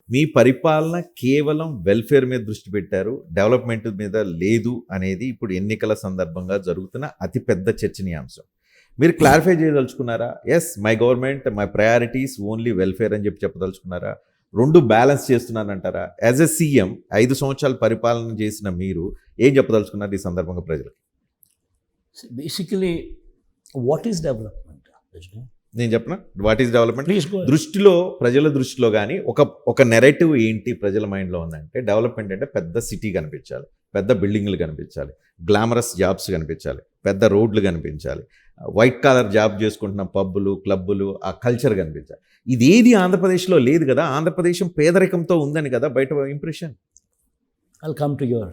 మీ పరిపాలన కేవలం వెల్ఫేర్ మీద దృష్టి పెట్టారు, డెవలప్మెంట్ మీద లేదు అనేది ఇప్పుడు ఎన్నికల సందర్భంగా జరుగుతున్న అతిపెద్ద చర్చనీయాంశం. మీరు క్లారిఫై చేయదలుచుకున్నారా? Yes, my government, my priorities only welfare అని చెప్పదలుచుకున్నారా? రెండు బ్యాలెన్స్ చేస్తున్నానంటారా? యాజ్ ఎ సీఎం 5 సంవత్సరాలు పరిపాలన చేసిన మీరు ఏం చెప్పదలుచుకున్నారు ఈ సందర్భంగా ప్రజలకు? Basically what is development? నేను చెప్పనా what is development? Please go. దృష్టిలో, ప్రజల దృష్టిలో కానీ ఒక నెరేటివ్ ఏంటి ప్రజల మైండ్లో ఉందంటే, డెవలప్మెంట్ అంటే పెద్ద సిటీ కనిపించాలి, పెద్ద బిల్డింగ్లు కనిపించాలి, గ్లామరస్ జాబ్స్ కనిపించాలి, పెద్ద రోడ్లు కనిపించాలి, వైట్ కాలర్ జాబ్ చేసుకుంటున్న పబ్బులు, క్లబ్బులు, ఆ కల్చర్ కనిపించాలి. ఇదేది ఆంధ్రప్రదేశ్లో లేదు కదా. ఆంధ్రప్రదేశం పేదరికంతో ఉందని కదా బయట impression. I'll come to your.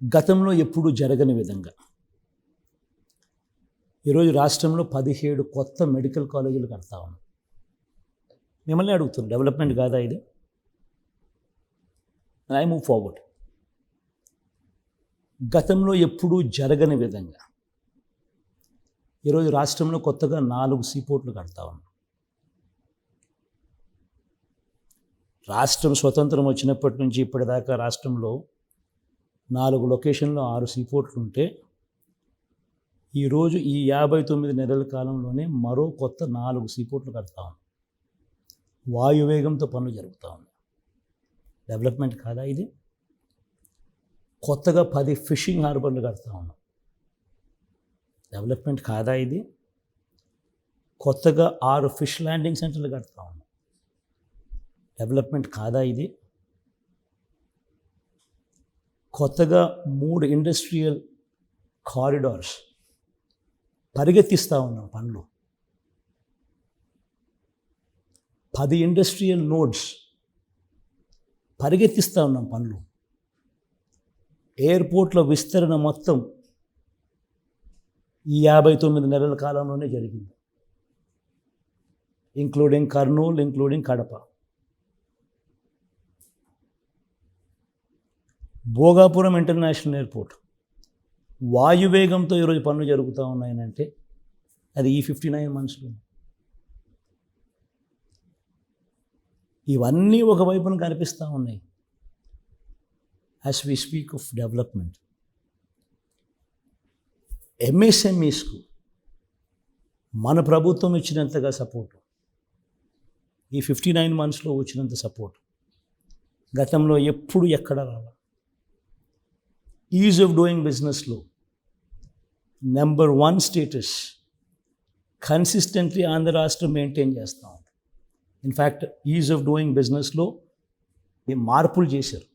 గతంలో ఎప్పుడు జరగని విధంగా ఈరోజు రాష్ట్రంలో 17 కొత్త మెడికల్ కాలేజీలు కడతా ఉన్నాం. మిమ్మల్ని అడుగుతున్నాను, డెవలప్మెంట్ కాదా ఇది? I move forward. గతంలో ఎప్పుడూ జరగని విధంగా ఈరోజు రాష్ట్రంలో కొత్తగా 4 సీపోర్ట్లు కడతా ఉన్నాం. రాష్ట్రం స్వతంత్రం వచ్చినప్పటి నుంచి ఇప్పటిదాకా రాష్ట్రంలో 4 లొకేషన్లో 6 సీపోర్ట్లు ఉంటే, ఈరోజు ఈ 59 నెలల కాలంలోనే మరో కొత్త 4 సీపోర్ట్లు కడతా ఉన్నాం. వాయువేగంతో పనులు జరుగుతూ ఉన్నాయి. డెవలప్మెంట్ కాదా ఇది? కొత్తగా 10 ఫిషింగ్ హార్బర్లు కడతా ఉన్నాం. డెవలప్మెంట్ కాదా ఇది? కొత్తగా 6 ఫిష్ ల్యాండింగ్ సెంటర్లు కడతా ఉన్నాం. డెవలప్మెంట్ కాదా ఇది? కొత్తగా 3 ఇండస్ట్రియల్ కారిడార్స్ పరిగెత్తిస్తూ ఉన్నాం పనులు. 10 ఇండస్ట్రియల్ నోడ్స్ పరిగెత్తిస్తూ ఉన్నాం పనులు. ఎయిర్పోర్ట్ల విస్తరణ మొత్తం ఈ 59 నెలల కాలంలోనే జరిగింది, including Kurnool, including Kadapa. Bhogapuram international airport వాయువేగంతో ఈరోజు పనులు జరుగుతూ ఉన్నాయనంటే అది ఈ 59 మంత్స్లో. ఇవన్నీ ఒకవైపున కనిపిస్తూ ఉన్నాయి. As we speak of development, ఎంఎస్ఎంఈస్కు మన ప్రభుత్వం ఇచ్చినంతగా సపోర్టు, ఈ 59 మంత్స్లో వచ్చినంత సపోర్ట్ గతంలో ఎప్పుడు ఎక్కడ రావాలి. ఈజ్ ఆఫ్ డూయింగ్ బిజినెస్లో నెంబర్ 1 స్టేటస్ కన్సిస్టెంట్లీ ఆంధ్ర రాష్ట్రం మెయింటైన్ చేస్తూ ఉంది. ఇన్ఫ్యాక్ట్ ఈజ్ ఆఫ్ డూయింగ్ బిజినెస్లో మార్పులు చేశారు.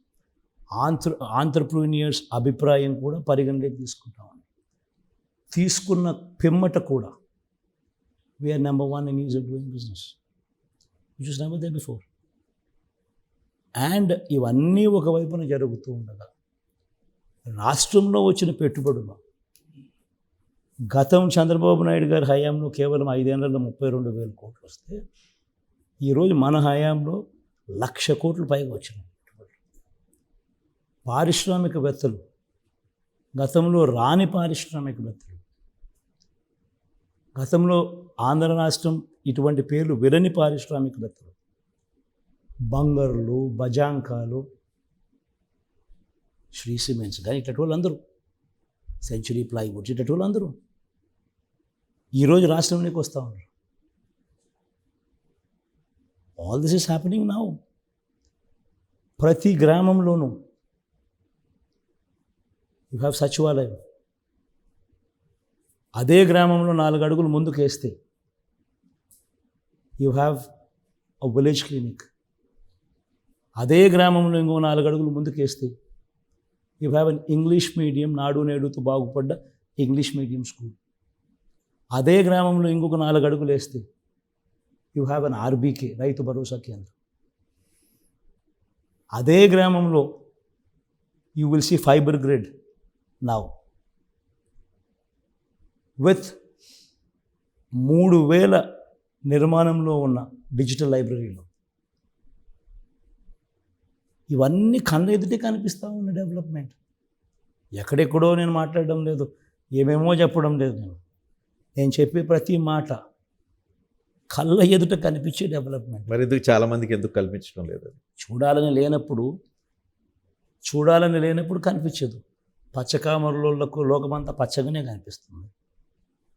ఆంట్రప్రీనియర్స్ అభిప్రాయం కూడా పరిగణలోకి తీసుకుంటా ఉంది. తీసుకున్న పిమ్మట కూడా we are number 1 in ease of doing business, which is never there before. And ఇవన్నీ ఒకవైపున జరుగుతూ ఉండగా రాష్ట్రంలో వచ్చిన పెట్టుబడులు గతం చంద్రబాబు నాయుడు గారి హయాంలో కేవలం 5 ఏళ్లలో 32,000 కోట్లు వస్తే, ఈరోజు మన హయాంలో 1,00,000 కోట్లు పైగా వచ్చినాయి. పారిశ్రామికవేత్తలు, గతంలో రాని పారిశ్రామికవేత్తలు, గతంలో ఆంధ్ర రాష్ట్రం ఇటువంటి పేర్లు విరని పారిశ్రామికవేత్తలు, బంగర్లు, బజాంకాలు, శ్రీ సిమెంట్స్ కానీ ఇట్లాంటి వాళ్ళందరూ, సెంచురీ ప్లైవుడ్స్ ఇట్లాంటి వాళ్ళందరూ ఈరోజు రాష్ట్రంలోకి వస్తూ ఉన్నారు. All this is happening now. ప్రతి గ్రామంలోనూ యూ హ్యావ్ సచివాలయం. అదే గ్రామంలో 4 అడుగులు ముందుకు వేస్తే you have a village clinic. అదే గ్రామంలో ఇంకో 4 అడుగులు ముందుకు వేస్తే you have an English medium, నాడు నేడుతో బాగుపడ్డ ఇంగ్లీష్ మీడియం స్కూల్. అదే గ్రామంలో ఇంకొక 4 అడుగులు వేస్తే you have an RBK, Rythu Bharosa కేంద్రం. అదే గ్రామంలో you will see fibre grid now with 3,000 నిర్మాణంలో ఉన్న డిజిటల్ లైబ్రరీలో. ఇవన్నీ కళ్ళ ఎదుటే కనిపిస్తూ ఉన్న డెవలప్మెంట్. ఎక్కడెక్కడో నేను మాట్లాడడం లేదు, ఏమేమో చెప్పడం లేదు. నేను చెప్పే ప్రతి మాట కళ్ళ ఎదుట కనిపించే డెవలప్మెంట్. మరి ఎందుకు చాలా మందికి ఎందుకు కల్పించడం లేదు? చూడాలని లేనప్పుడు కనిపించదు. పచ్చకామరులకు లోకమంతా పచ్చగానే కనిపిస్తుంది.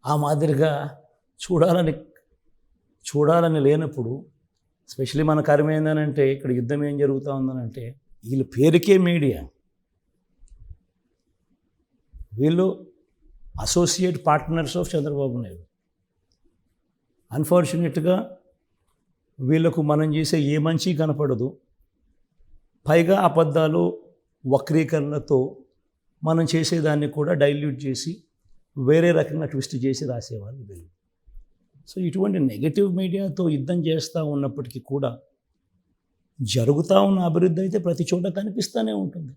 ఆ మాదిరిగా చూడాలని లేనప్పుడు, స్పెషలీ మన కర్మ ఏందనంటే, ఇక్కడ యుద్ధం ఏం జరుగుతూ ఉందనంటే, వీళ్ళు పేరుకే మీడియా, వీళ్ళు associate partners of Chandrababu Naidu. అన్ఫార్చునేట్గా వీళ్ళకు మనం చేసే ఏ మంచి కనపడదు. పైగా అబద్ధాలు, వక్రీకరణలతో మనం చేసేదాన్ని కూడా డైల్యూట్ చేసి వేరే రకంగా ట్విస్ట్ చేసి రాసేవాళ్ళు వీళ్ళు. సో ఇటువంటి నెగటివ్ మీడియాతో యుద్ధం చేస్తూ ఉన్నప్పటికీ కూడా జరుగుతూ ఉన్న అభివృద్ధి అయితే ప్రతి చోట కనిపిస్తూనే ఉంటుంది.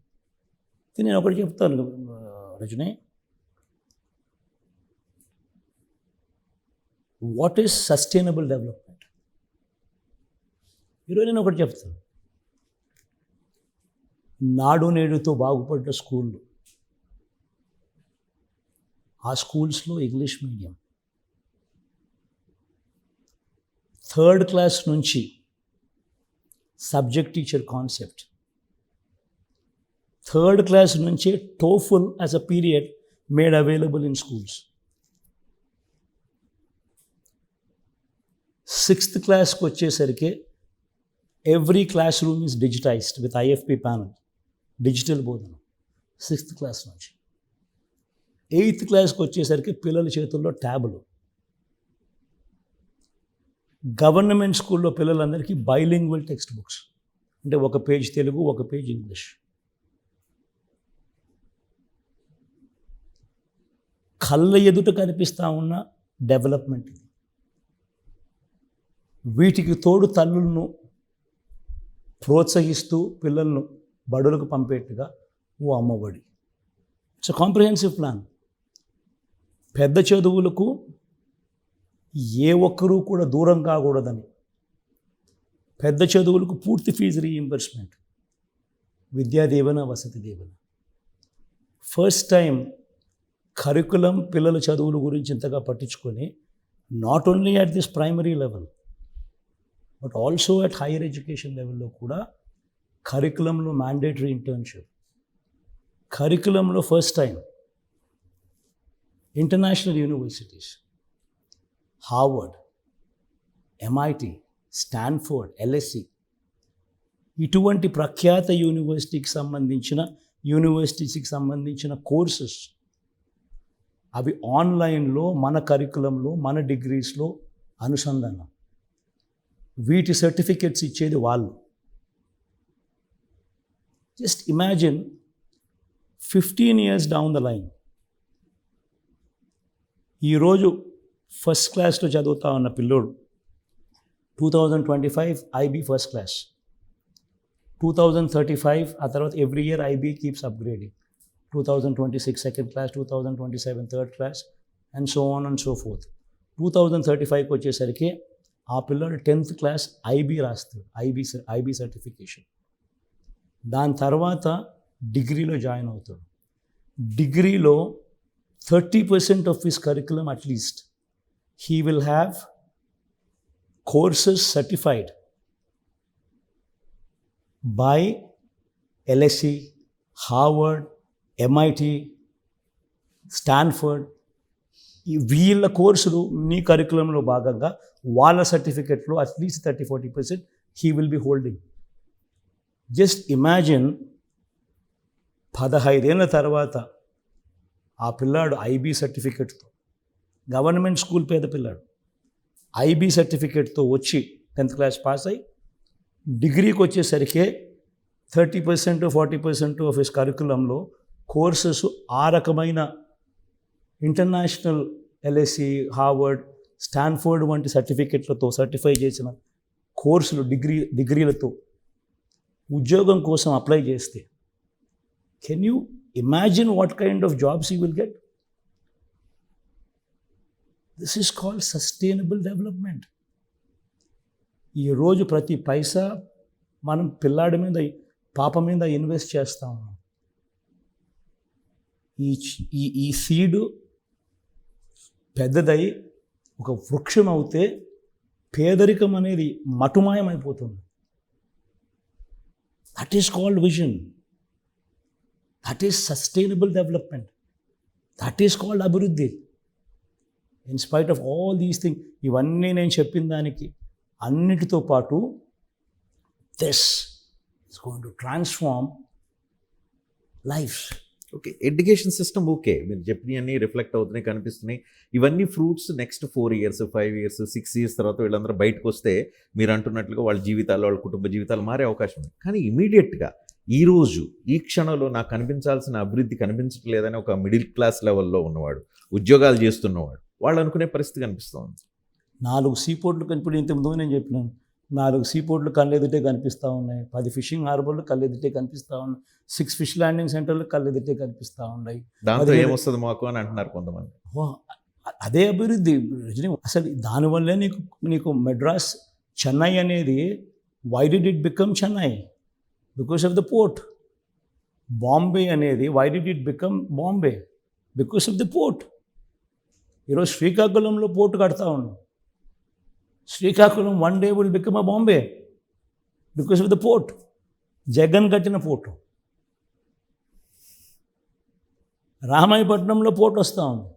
నేను ఒకటి చెప్తాను Rajani, what is sustainable development? ఈరోజు నేను ఒకటి చెప్తాను. నాడు నేడుతో బాగుపడ్డ స్కూళ్ళు, ఆ స్కూల్స్లో ఇంగ్లీష్ మీడియం, 3rd క్లాస్ నుంచి subject teacher concept, 3rd class నుంచే TOEFL as a period made available in schools. 6th క్లాస్కి వచ్చేసరికి every class room is digitised with IFP panel, digital బోధన 6th క్లాస్ నుంచి. 8th క్లాస్కి వచ్చేసరికి పిల్లల చేతుల్లో ట్యాబులు. గవర్నమెంట్ స్కూల్లో పిల్లలందరికీ బైలింగ్వల్ టెక్స్ట్ బుక్స్, అంటే ఒక పేజ్ తెలుగు, ఒక పేజ్ ఇంగ్లీష్. కళ్ళ ఎదుట కనిపిస్తూ ఉన్న డెవలప్మెంట్ ఇది. వీటికి తోడు తల్లులను ప్రోత్సహిస్తూ పిల్లలను బడులకు పంపేట్టుగా ఓ Ammavodi. It's a comprehensive plan. పెద్ద చదువులకు ఏ ఒక్కరూ కూడా దూరం కాకూడదని, పెద్ద చదువులకు పూర్తి fee reimbursement, Vidya Deevena, Vasathi Deevena. First time curriculum పిల్లల చదువుల గురించి ఇంతగా పట్టించుకొని, not only at this primary level but also at higher education లెవెల్లో కూడా కరికులంలో మ్యాండేటరీ ఇంటర్న్షిప్, కరికులంలో first time international universities, Harvard, MIT, Stanford, LSE, ఇటువంటి ప్రఖ్యాత యూనివర్సిటీకి సంబంధించిన కోర్సెస్ అవి ఆన్లైన్లో మన కరికులంలో, మన డిగ్రీస్లో అనుసంధానం. వీటి సర్టిఫికెట్స్ ఇచ్చేది వాళ్ళు. Just imagine 15 years down the line, ఈరోజు ఫస్ట్ క్లాస్లో చదువుతా ఉన్న పిల్లోడు 2025 IB ఫస్ట్ క్లాస్, 2035 ఆ తర్వాత every year IB keeps upgrading, 2026 second class, 2027 third class and so on and so forth. 2035కి వచ్చేసరికి ఆ పిల్లోడు 10th క్లాస్ IB రాస్తాడు, IB సర్టిఫికేషన్. దాని తర్వాత డిగ్రీలో జాయిన్ అవుతాడు. డిగ్రీలో 30% of his curriculum at least he will have courses certified by LSE, Harvard, MIT, Stanford. వీళ్ళ కోర్సులు నీ కరికులంలో భాగంగా వాళ్ళ సర్టిఫికెట్లో at least 30-40% he will be holding. Just imagine 15 ఏళ్ళ తర్వాత ఆ పిల్లాడు IB సర్టిఫికెట్తో, గవర్నమెంట్ స్కూల్ పేద పిల్లాడు, IB సర్టిఫికేట్తో వచ్చి 10th క్లాస్ పాస్ అయ్యి డిగ్రీకి వచ్చేసరికి 30-40% ఆఫ్ హిస్ కరికులంలో కోర్సెస్ ఆ రకమైన ఇంటర్నేషనల్ LSE, హార్వర్డ్, స్టాన్ఫోర్డ్ వంటి సర్టిఫికెట్లతో సర్టిఫై చేసిన కోర్సులు, డిగ్రీలతో ఉద్యోగం కోసం అప్లై చేస్తే can you imagine what kind of jobs you will get? This is called sustainable development. ఈరోజు ప్రతి పైసా మనం పిల్లాడి మీద, పాప మీద ఇన్వెస్ట్ చేస్తా ఉన్నాం. ఈ సీడు పెద్దదై ఒక వృక్షం అవుతే పేదరికం అనేది మటుమాయమైపోతుంది. That is called vision, that is sustainable development, that is called అభివృద్ధి. In spite of all these thing, ఇవన్నీ నేను చెప్పిన దానికి అన్నిటితో పాటు this is going to transform life. Okay, education system okay, మీరు చెప్పినవన్నీ రిఫ్లెక్ట్ అవుతున్నాయి, కనిపిస్తున్నాయి. ఇవన్నీ fruits next 4 years 5 years 6 years తర్వాత వీళ్ళందరూ బయటకు వస్తే మీరు అంటున్నట్లుగా వాళ్ళ జీవితాలు, వాళ్ళ కుటుంబ జీవితాలు మారే అవకాశం ఉంది. కానీ ఇమీడియట్గా ఈరోజు ఈ క్షణంలో నాకు కనిపించాల్సిన అభివృద్ధి కనిపించట్లేదని ఒక మిడిల్ క్లాస్ లెవెల్లో ఉన్నవాడు, ఉద్యోగాలు చేస్తున్నవాడు, వాళ్ళు అనుకునే పరిస్థితి కనిపిస్తుంది. 4 సీపోర్ట్లు ఇప్పుడు ఇంతకుముందు నేను చెప్పినాను, 4 సీపోర్ట్లు కళ్ళెదుటే కనిపిస్తూ ఉన్నాయి, 10 ఫిషింగ్ హార్బర్లు కళ్ళెదుటే కనిపిస్తూ ఉన్నాయి, 6 ఫిష్ ల్యాండింగ్ సెంటర్లు కళ్ళెదుటే కనిపిస్తూ ఉన్నాయి. దాంతో ఏమొస్తుంది మాకు అని అంటున్నారు కొంతమంది. అదే అభివృద్ధి రజనీ. అసలు దానివల్లే నీకు మెడ్రాస్, చెన్నై అనేది, why did it become Chennai? Because of the port. Bombay అనేది, why did it become Bombay? Because of the port. ఈరోజు శ్రీకాకుళంలో పోర్టు కడతా ఉన్నాం. Srikakulam one day will become a Bombay because of the port. Jagan కట్టిన పోర్టు. రామాయపట్నంలో పోర్ట్ వస్తూ ఉంది,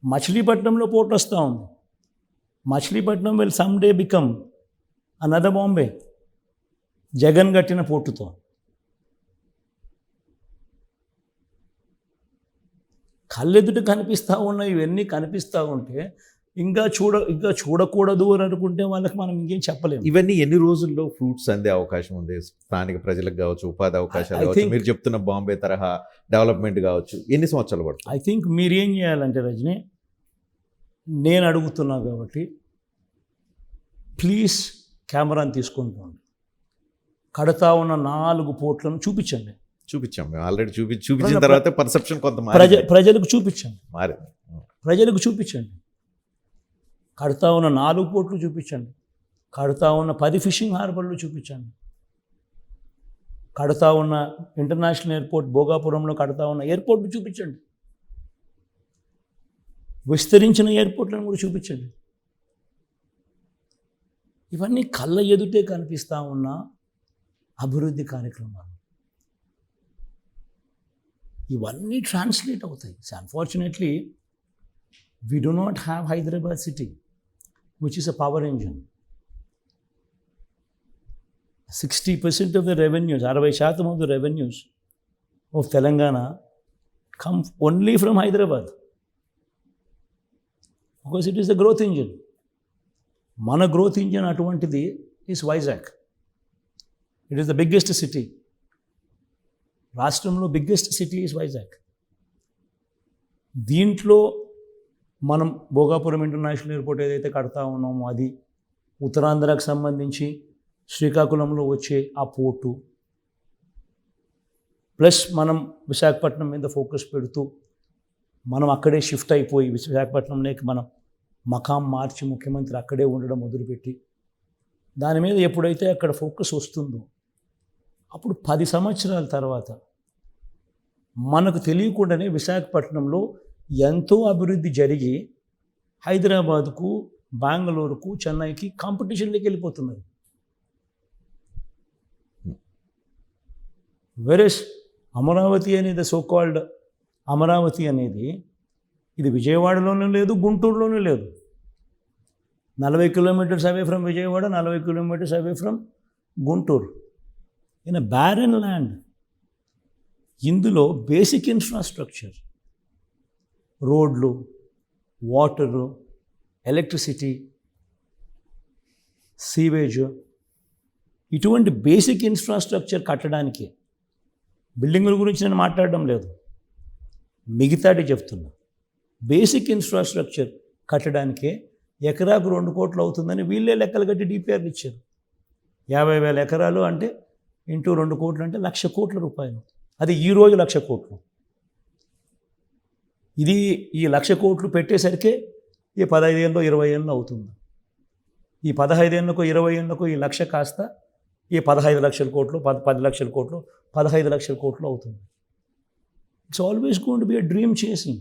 మచిలీపట్నంలో పోర్ట్ వస్తూ ఉంది. Machilipatnam will some day become another Bombay, Jagan కట్టిన పోర్టుతో. కళ్ళెదుట కనిపిస్తూ ఉన్నాయి, ఇవన్నీ కనిపిస్తూ ఉంటే ఇంకా చూడకూడదు అని అనుకుంటే వాళ్ళకి మనం ఇంకేం చెప్పలేము. ఇవన్నీ ఎన్ని రోజుల్లో ఫ్రూట్స్ అందే అవకాశం ఉంది? స్థానిక ప్రజలకు కావచ్చు, ఉపాధి అవకాశాలు కావచ్చు, మీరు చెప్తున్న బాంబే తరహా డెవలప్మెంట్ కావచ్చు, ఎన్ని సంవత్సరాలు పడుతుంది? ఐ థింక్ మీరేం చేయాలంటే రజనీ, నేను అడుగుతున్నా కాబట్టి ప్లీజ్ కెమెరాని తీసుకొని పోండి, కడతా ఉన్న 4 పోర్ట్లను చూపించండి. చూపించాం మేము ఆల్రెడీ, చూపించిన తర్వాత పర్సెప్షన్ కొంత ప్రజలకు చూపించండి, మారింది. ప్రజలకు చూపించండి. కడతా ఉన్న 4 పోర్ట్లు చూపించండి, కడతా ఉన్న 10 ఫిషింగ్ హార్బర్లు చూపించండి, కడతా ఉన్న ఇంటర్నేషనల్ ఎయిర్పోర్ట్ భోగాపురంలో కడతా ఉన్న ఎయిర్పోర్ట్ చూపించండి, విస్తరించిన ఎయిర్పోర్ట్లను కూడా చూపించండి. ఇవన్నీ కళ్ళ ఎదుటే కనిపిస్తూ ఉన్న అభివృద్ధి కార్యక్రమాలు. ఇవన్నీ ట్రాన్స్లేట్ అవుతాయి. Unfortunately we do not have Hyderabad city, which is a power engine. 60% of the revenues, 60% of the revenues of Telangana come only from Hyderabad, because it is the growth engine. Mana growth engine atuvantidi is Vizag. It is the biggest city. రాష్ట్రంలో biggest city is Vizag. దీంట్లో మనం Bhogapuram international airport ఏదైతే కడతా ఉన్నామో అది, ఉత్తరాంధ్రకు సంబంధించి శ్రీకాకుళంలో వచ్చే ఆ పోర్టు, ప్లస్ మనం విశాఖపట్నం మీద ఫోకస్ పెడుతూ మనం అక్కడే షిఫ్ట్ అయిపోయి విశాఖపట్నంలోకి మనం మకాం మార్చి ముఖ్యమంత్రి అక్కడే ఉండడం మొదలుపెట్టి, దాని మీద ఎప్పుడైతే అక్కడ ఫోకస్ వస్తుందో అప్పుడు 10 సంవత్సరాల తర్వాత మనకు తెలియకుండానే విశాఖపట్నంలో ఎంతో అభివృద్ధి జరిగి హైదరాబాద్కు, బెంగళూరుకు, చెన్నైకి కాంపిటీషన్లోకి వెళ్ళిపోతున్నది. వెరస్ అమరావతి అనేది, సో కాల్డ్ అమరావతి అనేది, ఇది విజయవాడలోనూ లేదు, గుంటూరులోనూ లేదు. 40 kilometers away from Vijayawada, 40 kilometers away from Guntur. In a barren land. ఇందులో బేసిక్ ఇన్ఫ్రాస్ట్రక్చర్, రోడ్లు, వాటరు, ఎలక్ట్రిసిటీ, సీవేజ్, ఇటువంటి బేసిక్ ఇన్ఫ్రాస్ట్రక్చర్ కట్టడానికి, బిల్డింగుల గురించి నేను మాట్లాడడం లేదు, మిగతాటి చెప్తున్నా, బేసిక్ ఇన్ఫ్రాస్ట్రక్చర్ కట్టడానికే ఎకరాకు 2 కోట్లు అవుతుందని వీళ్ళే లెక్కలు కట్టి డిపిఆర్లు ఇచ్చారు. 50,000 ఎకరాలు అంటే ఇంటూ 2 కోట్లు అంటే 1,00,000 కోట్ల రూపాయలు. అది ఈరోజు 1,00,000 కోట్లు. ఇది ఈ 1,00,000 కోట్లు పెట్టేసరికి ఈ 15 ఏళ్ళు 20 ఏళ్ళు అవుతుంది. ఈ 15 ఏళ్ళకు 20 ఏళ్ళకు ఈ 1,00,000 కాస్త ఈ 15 లక్షల కోట్లు, 10 లక్షల కోట్లు, 15 లక్షల కోట్లు అవుతుంది. It's always going to be a dream chasing.